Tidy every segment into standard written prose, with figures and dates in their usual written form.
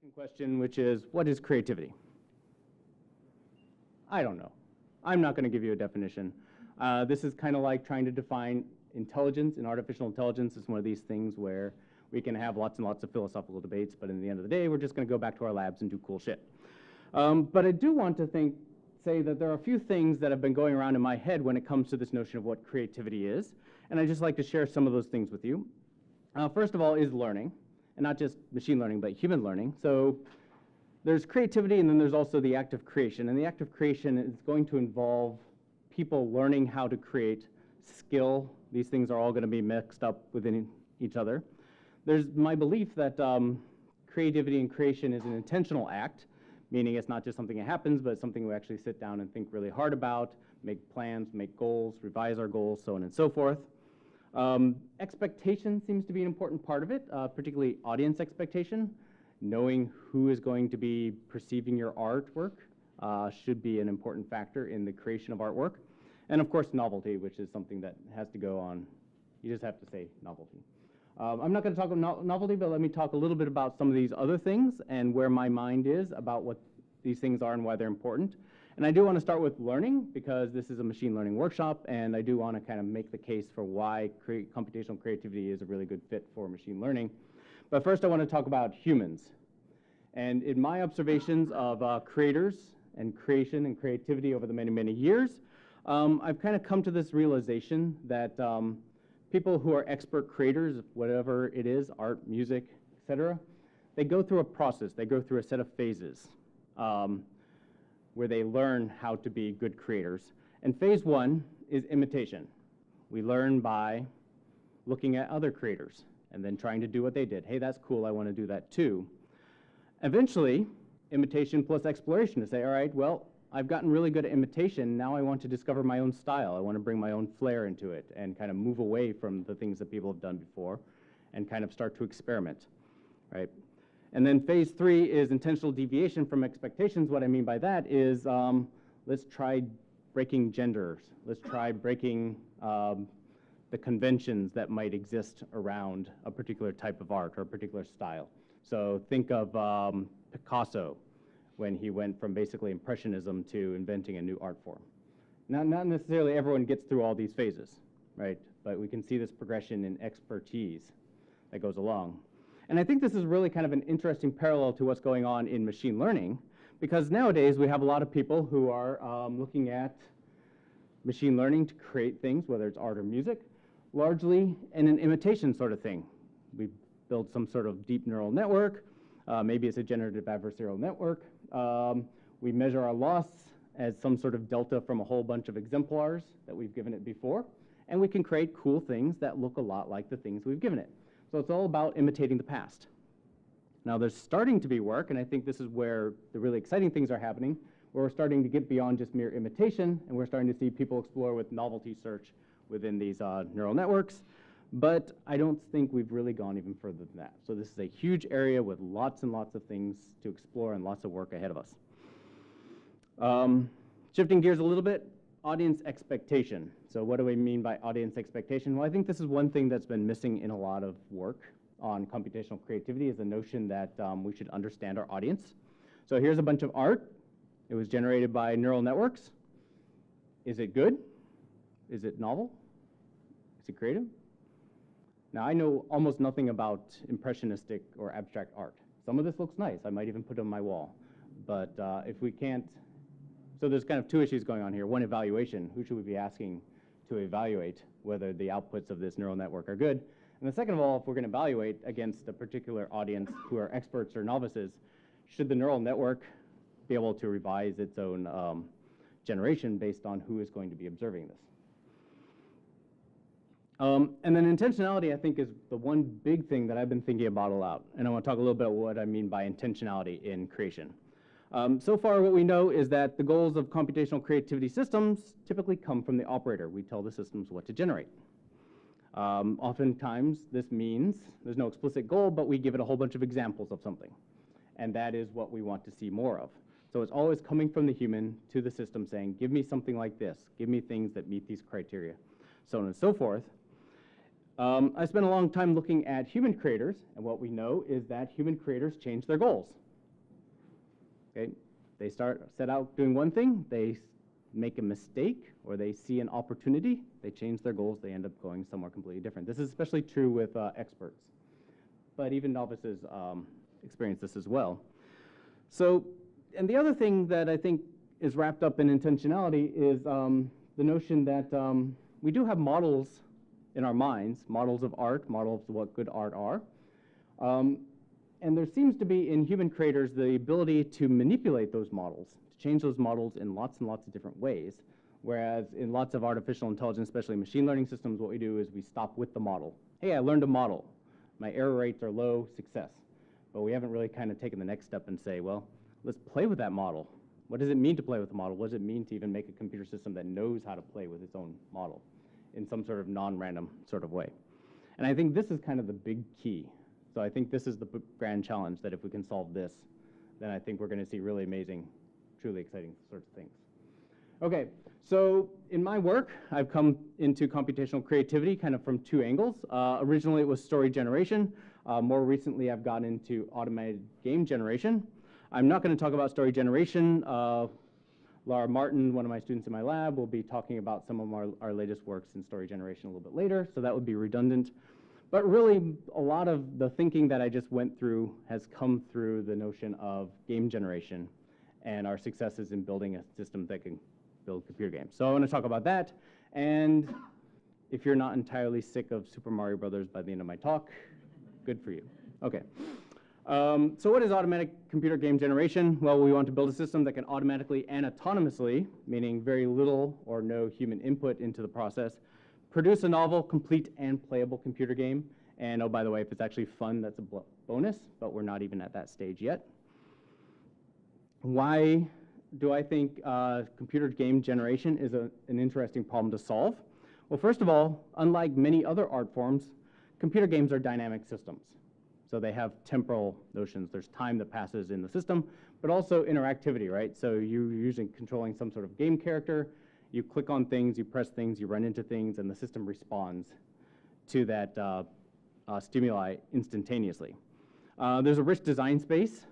second question, which is, what is creativity? I don't know. I'm not going to give you a definition. This is kind of like trying to define intelligence, and artificial intelligence is one of these things where we can have lots and lots of philosophical debates, but in the end of the day, we're just going to go back to our labs and do cool shit. But I do want to say that there are a few things that have been going around in my head when it comes to this notion of what creativity is, and I'd just like to share some of those things with you. First of all is learning, and not just machine learning, but human learning. So there's creativity, and then there's also the act of creation, and the act of creation is going to involve people learning how to create skill. These things are all going to be mixed up within each other. There's my belief that creativity and creation is an intentional act, meaning it's not just something that happens, but it's something we actually sit down and think really hard about, make plans, make goals, revise our goals, so on and so forth. Expectation seems to be an important part of it, particularly audience expectation. Knowing who is going to be perceiving your artwork should be an important factor in the creation of artwork. And of course, novelty, which is something that has to go on. You just have to say novelty. I'm not going to talk about novelty, but let me talk a little bit about some of these other things and where my mind is about what these things are and why they're important. And I do want to start with learning, because this is a machine learning workshop, and I do want to kind of make the case for why computational creativity is a really good fit for machine learning. But first, I want to talk about humans. And in my observations of creators and creation and creativity over the many, many years, I've kind of come to this realization that people who are expert creators, whatever it is, art, music, etc., they go through a process. They go through a set of phases where they learn how to be good creators. And phase one is imitation. We learn by looking at other creators and then trying to do what they did. Hey, that's cool, I want to do that too. Eventually, imitation plus exploration to say, all right, well, I've gotten really good at imitation, now I want to discover my own style. I want to bring my own flair into it and kind of move away from the things that people have done before and kind of start to experiment, right? And then phase three is intentional deviation from expectations. What I mean by that is let's try breaking genders. Let's try breaking the conventions that might exist around a particular type of art or a particular style. So think of Picasso when he went from basically Impressionism to inventing a new art form. Not necessarily everyone gets through all these phases, right? But we can see this progression in expertise that goes along. And I think this is really kind of an interesting parallel to what's going on in machine learning, because nowadays we have a lot of people who are looking at machine learning to create things, whether it's art or music, largely in an imitation sort of thing. We build some sort of deep neural network. Maybe it's a generative adversarial network. We measure our loss as some sort of delta from a whole bunch of exemplars that we've given it before, and we can create cool things that look a lot like the things we've given it. So it's all about imitating the past. Now there's starting to be work, and I think this is where the really exciting things are happening, where we're starting to get beyond just mere imitation, and we're starting to see people explore with novelty search within these neural networks. But I don't think we've really gone even further than that. So this is a huge area with lots and lots of things to explore and lots of work ahead of us. Shifting gears a little bit, audience expectation. So what do we mean by audience expectation? Well, I think this is one thing that's been missing in a lot of work on computational creativity, is the notion that we should understand our audience. So here's a bunch of art. It was generated by neural networks. Is it good? Is it novel? Is it creative? Now, I know almost nothing about impressionistic or abstract art. Some of this looks nice. I might even put it on my wall. But if we can't, so there's kind of two issues going on here. One, evaluation. Who should we be asking to evaluate whether the outputs of this neural network are good? And the second of all, if we're going to evaluate against a particular audience who are experts or novices, should the neural network be able to revise its own generation based on who is going to be observing this? And then intentionality, I think, is the one big thing that I've been thinking about a lot. And I want to talk a little bit about what I mean by intentionality in creation. So far, what we know is that the goals of computational creativity systems typically come from the operator. We tell the systems what to generate. Oftentimes, this means there's no explicit goal, but we give it a whole bunch of examples of something. And that is what we want to see more of. So it's always coming from the human to the system saying, give me something like this. Give me things that meet these criteria, so on and so forth. I spent a long time looking at human creators, and what we know is that human creators change their goals. Okay? They set out doing one thing, they make a mistake, or they see an opportunity, they change their goals, they end up going somewhere completely different. This is especially true with experts. But even novices experience this as well. So, and the other thing that I think is wrapped up in intentionality is the notion that we do have models in our minds, models of art, models of what good art are. And there seems to be in human creators the ability to manipulate those models, to change those models in lots and lots of different ways. Whereas in lots of artificial intelligence, especially machine learning systems, what we do is we stop with the model. Hey, I learned a model. My error rates are low, success. But we haven't really kind of taken the next step and say, well, let's play with that model. What does it mean to play with the model? What does it mean to even make a computer system that knows how to play with its own model in some sort of non-random sort of way? And I think this is kind of the big key. So I think this is the grand challenge, that if we can solve this, then I think we're going to see really amazing, truly exciting sorts of things. Okay, so in my work, I've come into computational creativity kind of from two angles. Originally, it was story generation. More recently, I've gotten into automated game generation. I'm not going to talk about story generation. Laura Martin, one of my students in my lab, will be talking about some of our latest works in story generation a little bit later, so that would be redundant. But really, a lot of the thinking that I just went through has come through the notion of game generation and our successes in building a system that can build computer games. So I want to talk about that. And if you're not entirely sick of Super Mario Brothers by the end of my talk, good for you. Okay. So what is automatic computer game generation? Well, we want to build a system that can automatically and autonomously, meaning very little or no human input into the process, produce a novel, complete, and playable computer game. And oh, by the way, if it's actually fun, that's a bonus, but we're not even at that stage yet. Why do I think computer game generation is an interesting problem to solve? Well, first of all, unlike many other art forms, computer games are dynamic systems. So they have temporal notions. There's time that passes in the system, but also interactivity, right? So you're usually controlling some sort of game character. You click on things, you press things, you run into things, and the system responds to that stimuli instantaneously. There's a rich design space,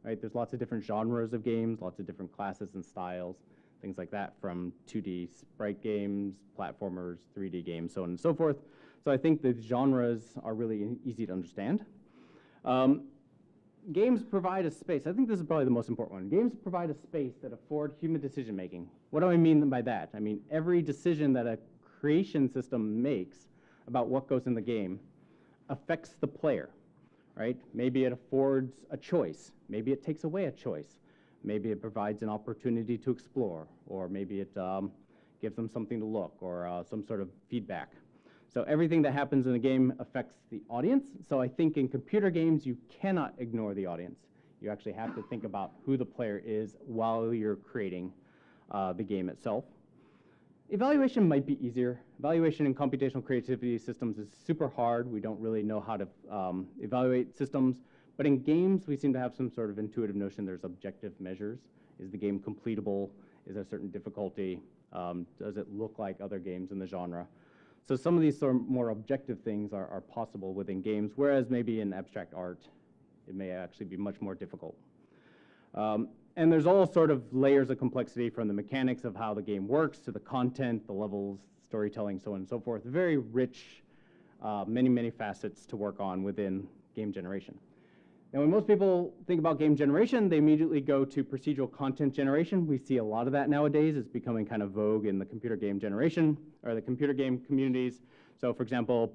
right? There's lots of different genres of games, lots of different classes and styles, things like that, from 2D sprite games, platformers, 3D games, so on and so forth. So I think the genres are really easy to understand. Games provide a space. I think this is probably the most important one. Games provide a space that afford human decision making. What do I mean by that? I mean, every decision that a creation system makes about what goes in the game affects the player, right? Maybe it affords a choice. Maybe it takes away a choice. Maybe it provides an opportunity to explore, or maybe it gives them something to look, or some sort of feedback. So everything that happens in the game affects the audience. So I think in computer games, you cannot ignore the audience. You actually have to think about who the player is while you're creating the game itself. Evaluation might be easier. Evaluation in computational creativity systems is super hard. We don't really know how to evaluate systems. But in games, we seem to have some sort of intuitive notion. There's objective measures. Is the game completable? Is there a certain difficulty? Does it look like other games in the genre? So some of these sort of more objective things are possible within games, whereas maybe in abstract art, it may actually be much more difficult. And there's all sort of layers of complexity, from the mechanics of how the game works to the content, the levels, storytelling, so on and so forth. Very rich, many, many facets to work on within game generation. Now, when most people think about game generation, they immediately go to procedural content generation. We see a lot of that nowadays. It's becoming kind of vogue in the computer game generation, or the computer game communities. So, for example,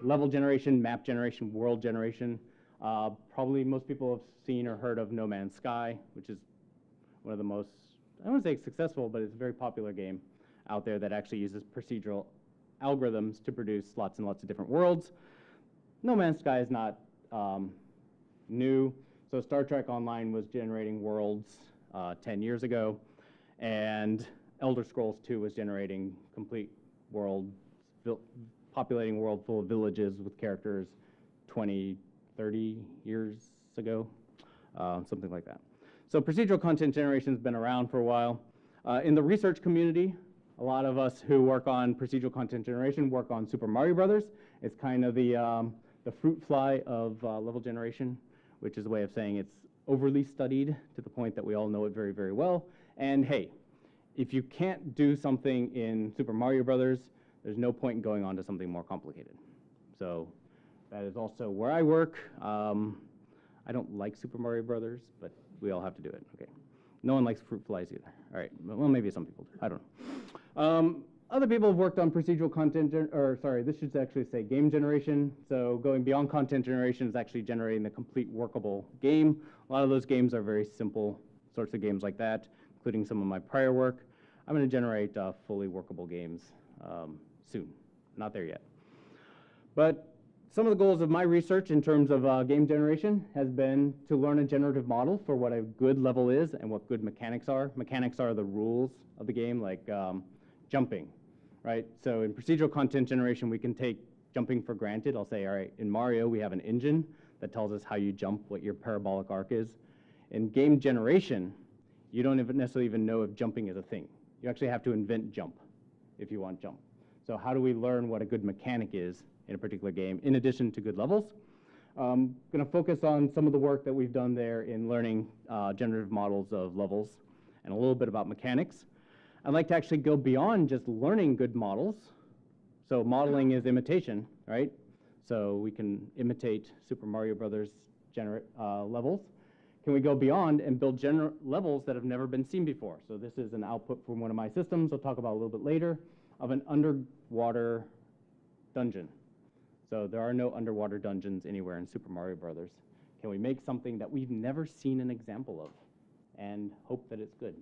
level generation, map generation, world generation. Probably most people have seen or heard of No Man's Sky, which is one of the most, I don't want to say successful, but it's a very popular game out there that actually uses procedural algorithms to produce lots and lots of different worlds. No Man's Sky is not new. So Star Trek Online was generating worlds 10 years ago, and Elder Scrolls 2 was generating complete world, populating a world full of villages with characters 20, 30 years ago, something like that. So procedural content generation has been around for a while. In the research community, a lot of us who work on procedural content generation work on Super Mario Brothers. It's kind of the fruit fly of level generation, which is a way of saying it's overly studied to the point that we all know it very, very well. And hey, if you can't do something in Super Mario Brothers, there's no point in going on to something more complicated. So that is also where I work. I don't like Super Mario Brothers, but we all have to do it. Okay. No one likes fruit flies either. All right. Well, maybe some people do. I don't know. Other people have worked on procedural content, this should actually say game generation. So going beyond content generation is actually generating the complete workable game. A lot of those games are very simple sorts of games like that, including some of my prior work. I'm going to generate fully workable games soon. Not there yet. But some of the goals of my research in terms of game generation has been to learn a generative model for what a good level is and what good mechanics are. Mechanics are the rules of the game, like jumping, right? So in procedural content generation, we can take jumping for granted. I'll say, all right, in Mario, we have an engine that tells us how you jump, what your parabolic arc is. In game generation, you don't necessarily even know if jumping is a thing. You actually have to invent jump if you want jump. So how do we learn what a good mechanic is in a particular game, in addition to good levels? I'm going to focus on some of the work that we've done there in learning generative models of levels and a little bit about mechanics. I'd like to actually go beyond just learning good models. So modeling is imitation, right? So we can imitate Super Mario Brothers levels. Can we go beyond and build levels that have never been seen before? So this is an output from one of my systems I'll talk about a little bit later, of an underwater dungeon. So there are no underwater dungeons anywhere in Super Mario Brothers. Can we make something that we've never seen an example of and hope that it's good?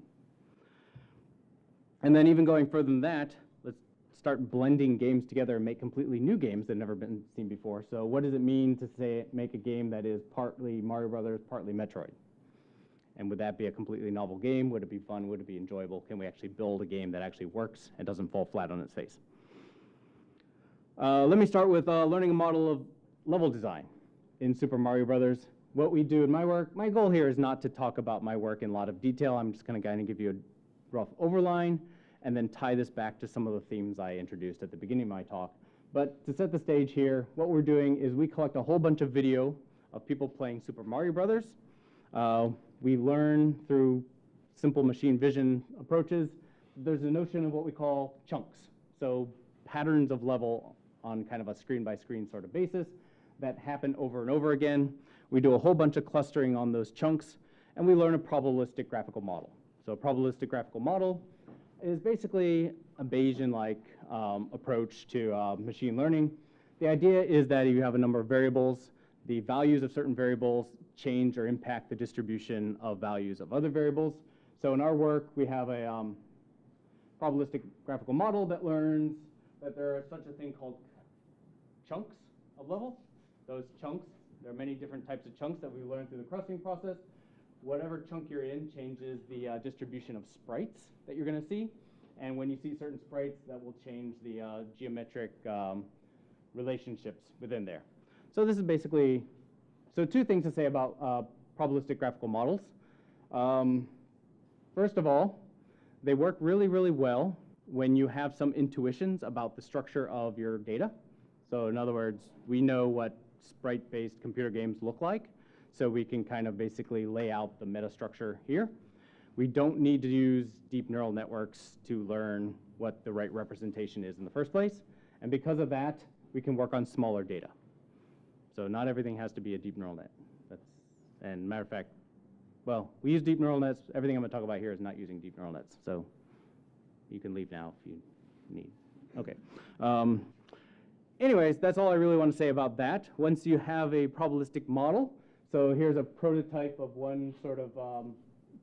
And then even going further than that, let's start blending games together and make completely new games that have never been seen before. So what does it mean to say make a game that is partly Mario Brothers, partly Metroid? And would that be a completely novel game? Would it be fun? Would it be enjoyable? Can we actually build a game that actually works and doesn't fall flat on its face? Let me start with learning a model of level design in Super Mario Brothers. What we do in my work, my goal here is not to talk about my work in a lot of detail. I'm just going to kind of give you a rough overline and then tie this back to some of the themes I introduced at the beginning of my talk. But to set the stage here, what we're doing is we collect a whole bunch of video of people playing Super Mario Brothers. We learn through simple machine vision approaches. There's a notion of what we call chunks. So patterns of level on kind of a screen-by-screen sort of basis that happen over and over again. We do a whole bunch of clustering on those chunks, and we learn a probabilistic graphical model. So a probabilistic graphical model is basically a Bayesian-like approach to machine learning. The idea is that you have a number of variables. The values of certain variables change or impact the distribution of values of other variables. So in our work, we have a probabilistic graphical model that learns that there are such a thing called chunks of level. Those chunks, there are many different types of chunks that we learn through the clustering process. Whatever chunk you're in changes the distribution of sprites that you're going to see. And when you see certain sprites, that will change the geometric relationships within there. So this is basically, so two things to say about probabilistic graphical models. First of all, they work really, really well when you have some intuitions about the structure of your data. So in other words, we know what sprite-based computer games look like, so we can kind of basically lay out the metastructure here. We don't need to use deep neural networks to learn what the right representation is in the first place. And because of that, we can work on smaller data. So not everything has to be a deep neural net. And matter of fact, well, we use deep neural nets. Everything I'm going to talk about here is not using deep neural nets. So you can leave now if you need. OK. Anyways, that's all I really want to say about that. Once you have a probabilistic model, so here's a prototype of one sort of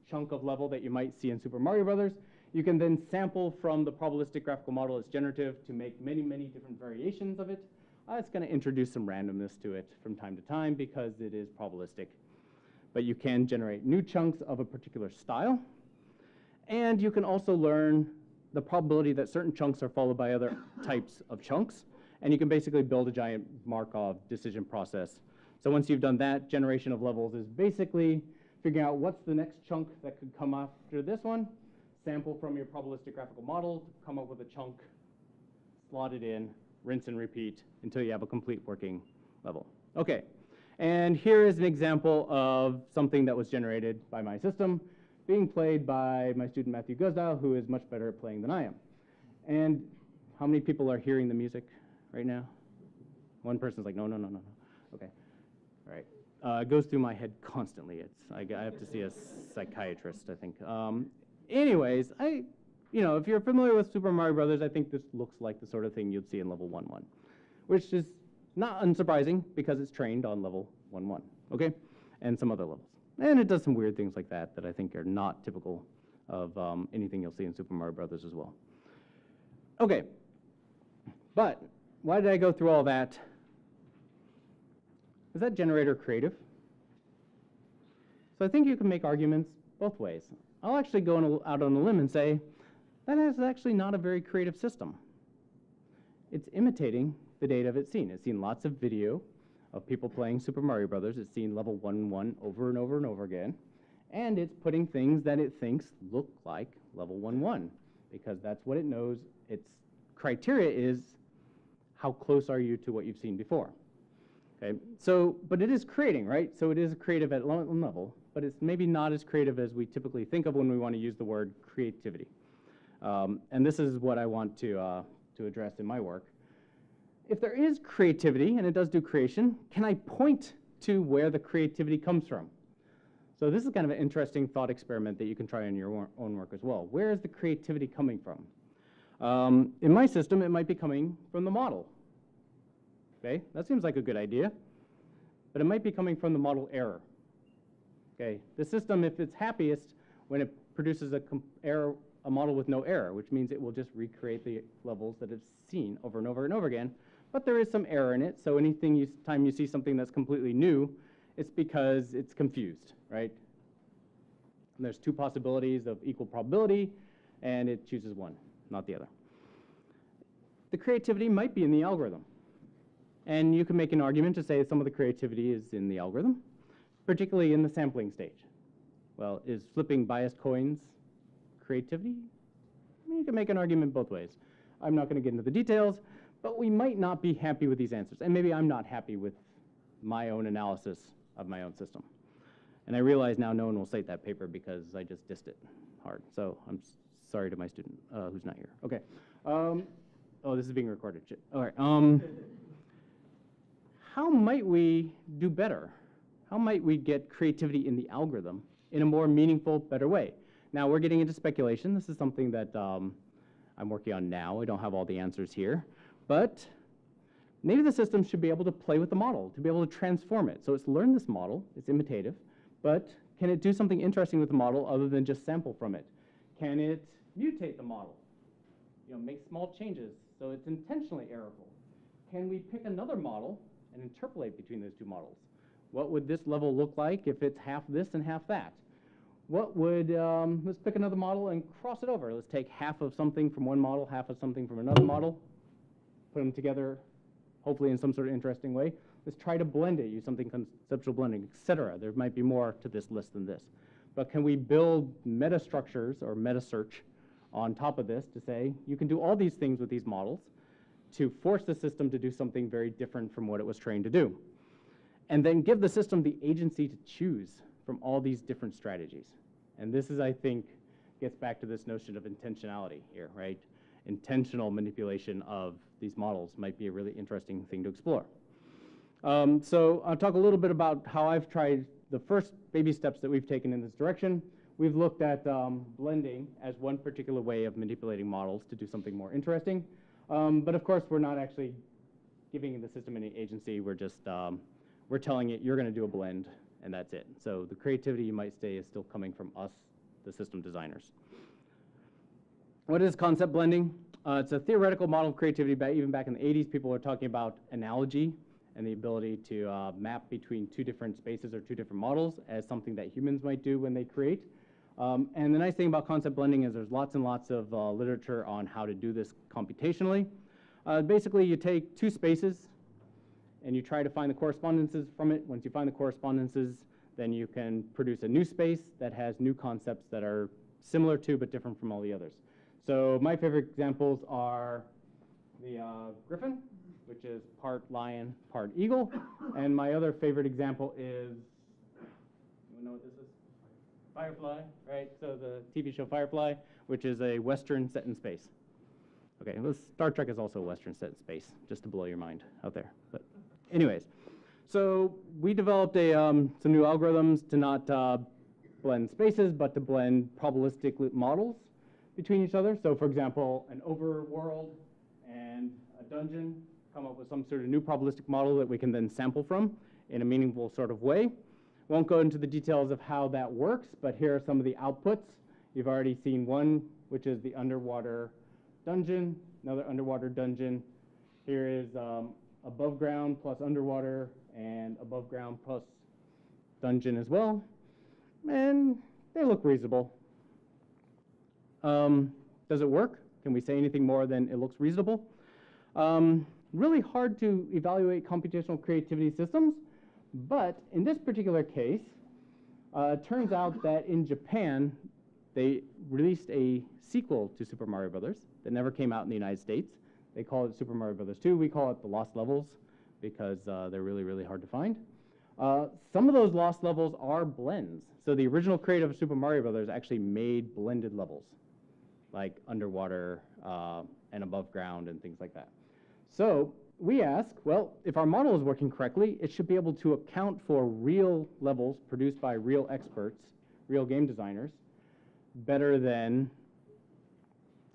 chunk of level that you might see in Super Mario Brothers. You can then sample from the probabilistic graphical model as generative to make many, many different variations of it. It's going to introduce some randomness to it from time to time because it is probabilistic. But you can generate new chunks of a particular style. And you can also learn the probability that certain chunks are followed by other types of chunks. And you can basically build a giant Markov decision process. So once you've done that, generation of levels is basically figuring out what's the next chunk that could come after this one, sample from your probabilistic graphical model, come up with a chunk, slot it in, rinse and repeat until you have a complete working level. OK, And here is an example of something that was generated by my system being played by my student Matthew Guzdow, who is much better at playing than I am. And how many people are hearing the music right now? One person's like, no, no, no, no, no. Okay, all right. It goes through my head constantly. I have to see a psychiatrist, I think. Anyways, if you're familiar with Super Mario Brothers, I think this looks like the sort of thing you'd see in level 1-1, which is not unsurprising because it's trained on level 1-1, okay? And some other levels. And it does some weird things like that that I think are not typical of anything you'll see in Super Mario Brothers as well. Okay, but why did I go through all that? Is that generator creative? So I think you can make arguments both ways. I'll actually go out on a limb and say that is actually not a very creative system. It's imitating the data it's seen. It's seen lots of video of people playing Super Mario Brothers. It's seen level 1-1 over and over and over again. And it's putting things that it thinks look like level 1-1 because that's what it knows. Its criteria is how close are you to what you've seen before. Okay, so, but it is creating, right? So it is creative at one level, but it's maybe not as creative as we typically think of when we want to use the word creativity. And this is what I want to address in my work. If there is creativity, and it does do creation, can I point to where the creativity comes from? So this is kind of an interesting thought experiment that you can try in your own work as well. Where is the creativity coming from? In my system, it might be coming from the model. Okay, that seems like a good idea, but it might be coming from the model error. Okay, the system, if it's happiest when it produces a model with no error, which means it will just recreate the levels that it's seen over and over and over again, but there is some error in it, so time you see something that's completely new, it's because it's confused, right? And there's two possibilities of equal probability, and it chooses one, not the other. The creativity might be in the algorithm. And you can make an argument to say some of the creativity is in the algorithm, particularly in the sampling stage. Well, is flipping biased coins creativity? I mean, you can make an argument both ways. I'm not going to get into the details, but we might not be happy with these answers. And maybe I'm not happy with my own analysis of my own system. And I realize now no one will cite that paper because I just dissed it hard. So I'm sorry to my student who's not here. Okay. Oh, this is being recorded. Shit. All right. How might we do better? How might we get creativity in the algorithm in a more meaningful, better way? Now, we're getting into speculation. This is something that I'm working on now. I don't have all the answers here. But maybe the system should be able to play with the model, to be able to transform it. So it's learned this model. It's imitative. But can it do something interesting with the model other than just sample from it? Can it mutate the model? Make small changes so it's intentionally errorful? Can we pick another model and interpolate between those two models? What would this level look like if it's half this and half that? What would, let's pick another model and cross it over. Let's take half of something from one model, half of something from another model, put them together, hopefully in some sort of interesting way. Let's try to blend it, use something conceptual blending, etc. There might be more to this list than this. But can we build meta structures or meta search on top of this to say, you can do all these things with these models to force the system to do something very different from what it was trained to do. And then give the system the agency to choose from all these different strategies. And this is, I think, gets back to this notion of intentionality here, right? Intentional manipulation of these models might be a really interesting thing to explore. So I'll talk a little bit about how I've tried the first baby steps that we've taken in this direction. We've looked at blending as one particular way of manipulating models to do something more interesting. But of course, we're not actually giving the system any agency. We're just, we're telling it, you're going to do a blend, and that's it. So the creativity, you might say, is still coming from us, the system designers. What is concept blending? It's a theoretical model of creativity. Even back in the 80s, people were talking about analogy and the ability to map between two different spaces or two different models as something that humans might do when they create. And the nice thing about concept blending is there's lots and lots of literature on how to do this computationally. Basically, you take two spaces and you try to find the correspondences from it. Once you find the correspondences, then you can produce a new space that has new concepts that are similar to but different from all the others. So my favorite examples are the griffin which is part lion, part eagle. And my other favorite example is, you know what this is? Firefly, right? So the TV show Firefly, which is a Western set in space. Okay, well, Star Trek is also a Western set in space, just to blow your mind out there. But anyways, so we developed some new algorithms to not blend spaces, but to blend probabilistic models between each other. So for example, an overworld and a dungeon come up with some sort of new probabilistic model that we can then sample from in a meaningful sort of way. Won't go into the details of how that works, but here are some of the outputs. You've already seen one, which is the underwater dungeon, another underwater dungeon. Here is above ground plus underwater, and above ground plus dungeon as well. And they look reasonable. Does it work? Can we say anything more than it looks reasonable? Really hard to evaluate computational creativity systems, but in this particular case, it turns out that in Japan, they released a sequel to Super Mario Brothers that never came out in the United States. They call it Super Mario Brothers 2. We call it the Lost Levels because they're really, really hard to find. Some of those lost levels are blends. So the original creator of Super Mario Brothers actually made blended levels, like underwater and above ground and things like that. So we ask, well, if our model is working correctly, it should be able to account for real levels produced by real experts, real game designers, better than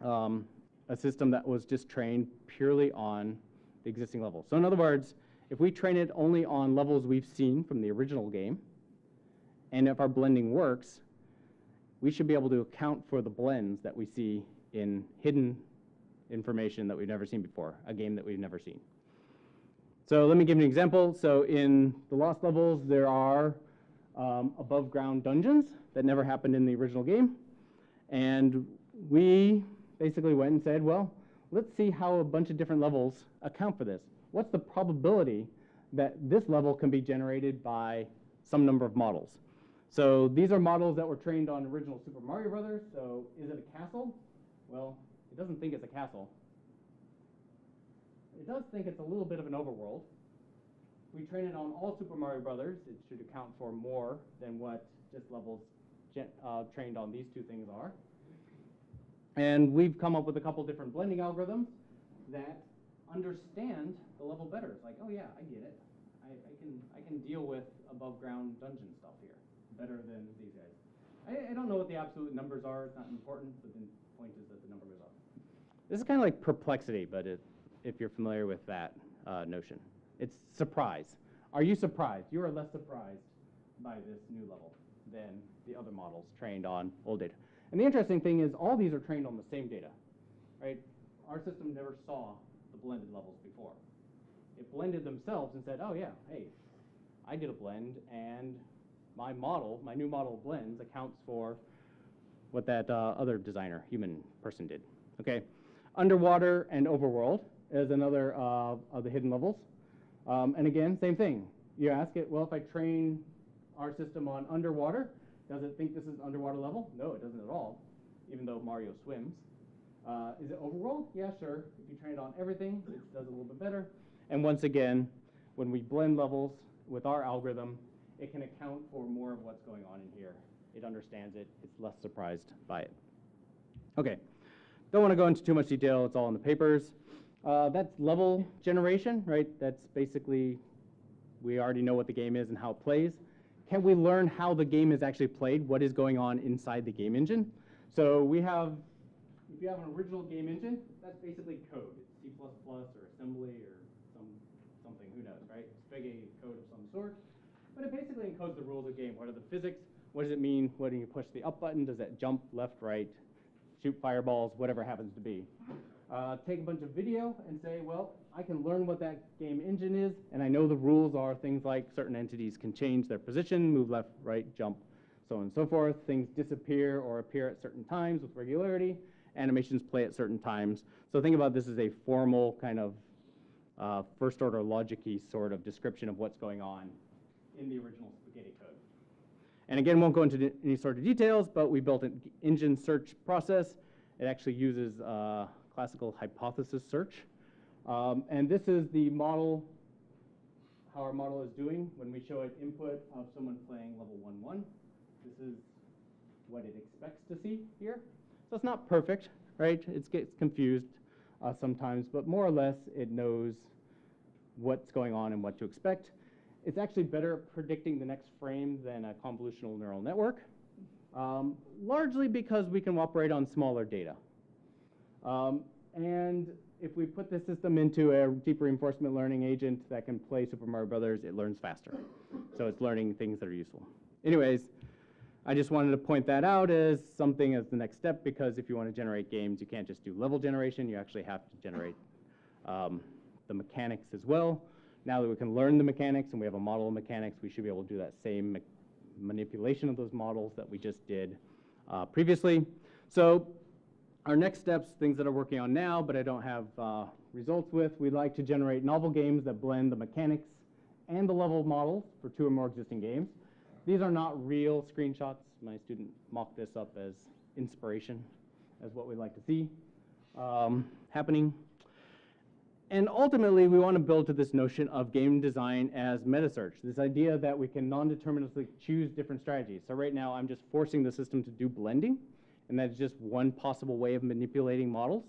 a system that was just trained purely on the existing levels. So in other words, if we train it only on levels we've seen from the original game, and if our blending works, we should be able to account for the blends that we see in hidden information that we've never seen before, a game that we've never seen. So let me give you an example. So in the Lost Levels, there are above ground dungeons that never happened in the original game. And we basically went and said, well, let's see how a bunch of different levels account for this. What's the probability that this level can be generated by some number of models? So these are models that were trained on original Super Mario Brothers. So is it a castle? Well, it doesn't think it's a castle. It does think it's a little bit of an overworld. We train it on all Super Mario Brothers. It should account for more than what just levels trained on these two things are. And we've come up with a couple different blending algorithms that understand the level better. It's like, oh yeah, I get it. I can deal with above ground dungeon stuff here better than these guys. I don't know what the absolute numbers are. It's not important, but the point is that the number goes up. This is kind of like perplexity, but if you're familiar with that notion. It's surprise. Are you surprised? You are less surprised by this new level than the other models trained on old data. And the interesting thing is all these are trained on the same data, right? Our system never saw the blended levels before. It blended themselves and said, oh yeah, hey, I did a blend and my model, my new model of blends accounts for what that other designer, human person did, okay? Underwater and overworld is another of the hidden levels. And again, same thing. You ask it, well, if I train our system on underwater, does it think this is an underwater level? No, it doesn't at all, even though Mario swims. Is it overworld? Yeah, sure. If you train it on everything, it does a little bit better. And once again, when we blend levels with our algorithm, it can account for more of what's going on in here. It understands it. It's less surprised by it. Okay. Don't want to go into too much detail. It's all in the papers. That's level generation, right? That's basically, we already know what the game is and how it plays. Can we learn how the game is actually played? What is going on inside the game engine? So we have, if you have an original game engine, that's basically code. It's C++ or assembly or something, who knows, right? Spaghetti code of some sort. But it basically encodes the rules of the game. What are the physics? What does it mean when you push the up button? Does that jump left, right, shoot fireballs, whatever it happens to be? Take a bunch of video and say, well, I can learn what that game engine is, and I know the rules are things like certain entities can change their position, move left, right, jump, so on and so forth. Things disappear or appear at certain times with regularity. Animations play at certain times. So think about this as a formal kind of first-order logic-y sort of description of what's going on in the original spaghetti code. And again, won't go into any sort of details, but we built an engine search process. It actually uses classical hypothesis search And this is the model, how our model is doing when we show it input of someone playing level 1-1. This is what it expects to see here. So it's not perfect, right? It gets confused sometimes, but more or less it knows what's going on and what to expect. It's actually better at predicting the next frame than a convolutional neural network, largely because we can operate on smaller data. And if we put this system into a deep reinforcement learning agent that can play Super Mario Brothers, it learns faster. So it's learning things that are useful. Anyways, I just wanted to point that out as something as the next step, because if you want to generate games, you can't just do level generation. You actually have to generate the mechanics as well. Now that we can learn the mechanics and we have a model of mechanics, we should be able to do that same manipulation of those models that we just did previously. So our next steps, things that I'm working on now, but I don't have results with, we'd like to generate novel games that blend the mechanics and the level models for 2 or more existing games. These are not real screenshots. My student mocked this up as inspiration, as what we'd like to see happening. And ultimately, we want to build to this notion of game design as meta-search, this idea that we can non-deterministically choose different strategies. So right now, I'm just forcing the system to do blending, and that's just one possible way of manipulating models.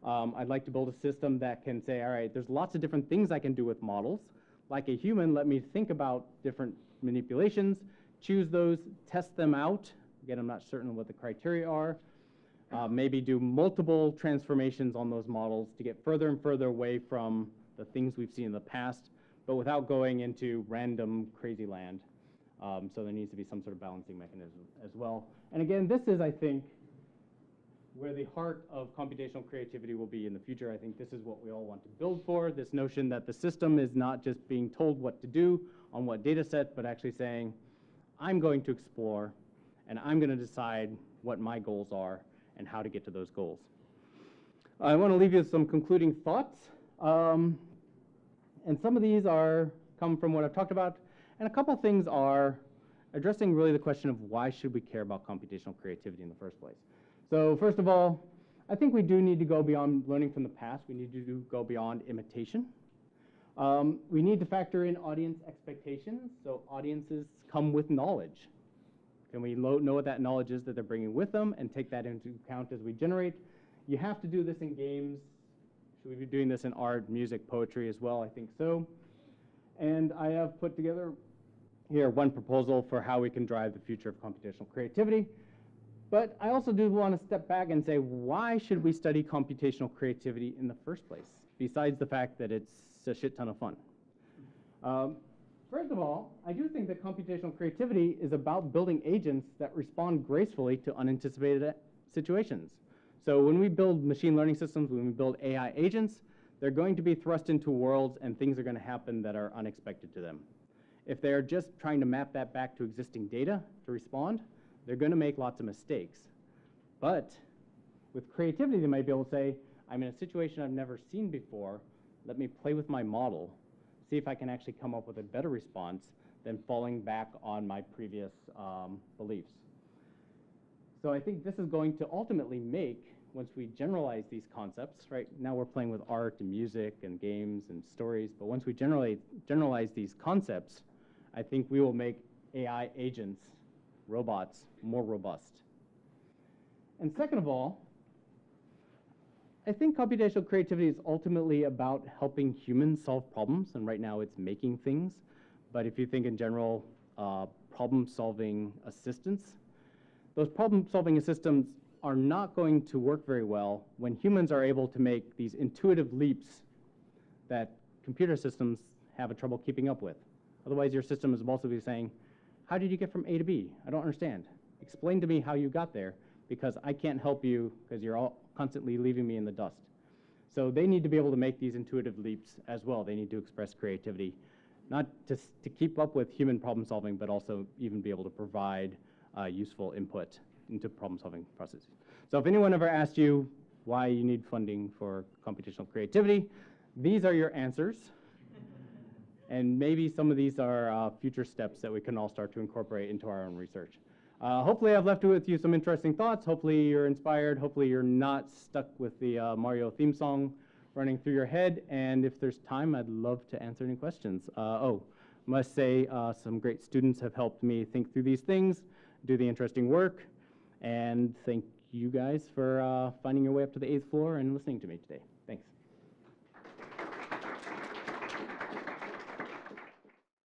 I'd like to build a system that can say, all right, there's lots of different things I can do with models. Like a human, let me think about different manipulations, choose those, test them out. Again, I'm not certain what the criteria are. Maybe do multiple transformations on those models to get further and further away from the things we've seen in the past, but without going into random crazy land. So there needs to be some sort of balancing mechanism as well. And again, this is, I think, where the heart of computational creativity will be in the future. I think this is what we all want to build for, this notion that the system is not just being told what to do on what data set, but actually saying, I'm going to explore, and I'm going to decide what my goals are and how to get to those goals. I want to leave you with some concluding thoughts. And some of these come from what I've talked about. And a couple things are addressing really the question of why should we care about computational creativity in the first place. So first of all, I think we do need to go beyond learning from the past. We need to go beyond imitation. We need to factor in audience expectations. So audiences come with knowledge. Can we know what that knowledge is that they're bringing with them and take that into account as we generate? You have to do this in games. Should we be doing this in art, music, poetry as well? I think so. And I have put together here one proposal for how we can drive the future of computational creativity. But I also do want to step back and say, why should we study computational creativity in the first place, besides the fact that it's a shit ton of fun? First of all, I do think that computational creativity is about building agents that respond gracefully to unanticipated situations. So when we build machine learning systems, when we build AI agents, they're going to be thrust into worlds and things are going to happen that are unexpected to them. If they're just trying to map that back to existing data to respond, they're going to make lots of mistakes. But with creativity, they might be able to say, I'm in a situation I've never seen before. Let me play with my model, see if I can actually come up with a better response than falling back on my previous beliefs. So I think this is going to ultimately make, once we generalize these concepts, right? Now we're playing with art and music and games and stories, but once we generalize these concepts, I think we will make AI agents, robots, more robust. And second of all, I think computational creativity is ultimately about helping humans solve problems, and right now it's making things. But if you think in general, problem-solving assistants, those problem-solving assistants are not going to work very well when humans are able to make these intuitive leaps that computer systems have a trouble keeping up with. Otherwise, your system is also be saying, how did you get from A to B? I don't understand. Explain to me how you got there, because I can't help you because you're all constantly leaving me in the dust. So they need to be able to make these intuitive leaps as well. They need to express creativity, not just to keep up with human problem solving, but also even be able to provide useful input into problem solving processes. So if anyone ever asked you why you need funding for computational creativity, these are your answers. And maybe some of these are future steps that we can all start to incorporate into our own research. Hopefully I've left with you some interesting thoughts. Hopefully you're inspired. Hopefully you're not stuck with the Mario theme song running through your head, and if there's time, I'd love to answer any questions. Must say some great students have helped me think through these things, do the interesting work, and thank you guys for finding your way up to the 8th floor and listening to me today. Thanks.